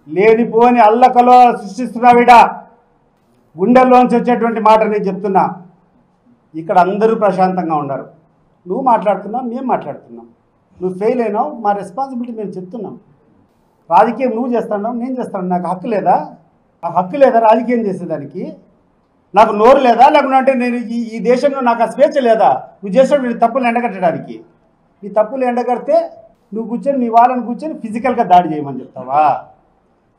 లేనిపోని అల్లకలో సృష్టిస్తున్నావిడ. గుండెల్లోంచి వచ్చేటువంటి మాట నేను చెప్తున్నా. ఇక్కడ అందరూ ప్రశాంతంగా ఉన్నారు. నువ్వు మాట్లాడుతున్నావు, మేము మాట్లాడుతున్నాం. నువ్వు ఫెయిల్ అయినావు, మా రెస్పాన్సిబిలిటీ మేము చెప్తున్నాం. రాజకీయం నువ్వు చేస్తున్నావు, నేను చేస్తాను. నాకు హక్కు లేదా? నాకు హక్కు లేదా రాజకీయం చేసేదానికి? నాకు నోరు లేదా? లేకుంటే నేను ఈ దేశంలో నాకు ఆ స్వేచ్ఛ లేదా? నువ్వు చేసిన తప్పులు ఎండగట్టడానికి. నీ తప్పులు ఎండగడితే నువ్వు కూర్చొని మీ వాళ్ళని కూర్చొని ఫిజికల్గా దాడి చేయమని చెప్తావా?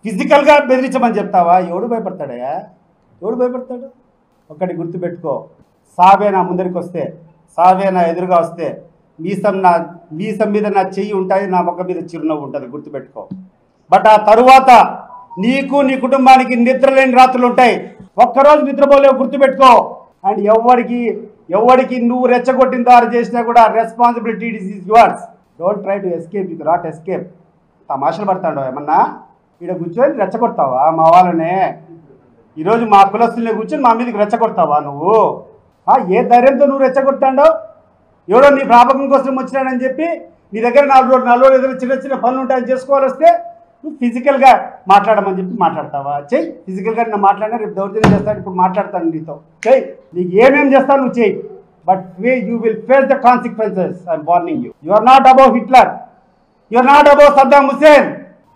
ఫిజికల్గా బెదిరించమని చెప్తావా? ఎవడు భయపడతాడయా? ఎవడు భయపడతాడు? ఒకటి గుర్తుపెట్టుకో, సావే నా ముందరికి వస్తే, సావే నా ఎదురుగా వస్తే మీసం మీద నా చెయ్యి ఉంటుంది, నా ముఖం మీద చిరునవ్వు ఉంటుంది. గుర్తుపెట్టుకో. బట్ ఆ తరువాత నీకు నీ కుటుంబానికి నిద్రలేని రాత్రులు ఉంటాయి. ఒక్కరోజు నిద్రపోలేవు, గుర్తుపెట్టుకో. అండ్ ఎవరికి నువ్వు రెచ్చగొట్టిన దారి చేసినా కూడా responsibility is yours. Don't try to escape, you not escape. తమాషలు పడతాడు ఏమన్నా? ఇక్కడ కూర్చొని రెచ్చగొడతావా మా వాళ్ళనే? ఈరోజు మా కులస్తుల్ని కూర్చొని మా మీదకి రెచ్చగొడతావా నువ్వు? ఏ ధైర్యంతో నువ్వు రెచ్చగొడతాడో? ఎవడో నీ ప్రాపకం కోసం వచ్చినాడని చెప్పి నీ దగ్గర 4 రోజులు ఏదైనా చిన్న చిన్న పనులు ఉంటాయని చేసుకోవాలి వస్తే నువ్వు ఫిజికల్గా మాట్లాడమని చెప్పి మాట్లాడతావా? చెయ్యి. ఫిజికల్గా నేను మాట్లాడినా రేపు దౌర్జన్యం చేస్తాను, ఇప్పుడు మాట్లాడతాను నీతో. చెయ్యి, నీకు ఏమేమి చేస్తావు నువ్వు చెయ్యి. But you will face the consequences. I'm warning you. You are not above Hitler, you are not above Saddam Hussein.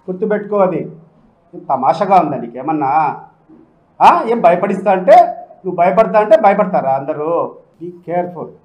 గుర్తుపెట్టుకో. అది తమాషగా ఉందా నీకేమన్నా? ఏం భయపడిస్తా అంటే నువ్వు భయపడతా అంటే భయపడతారా అందరూ? Be careful.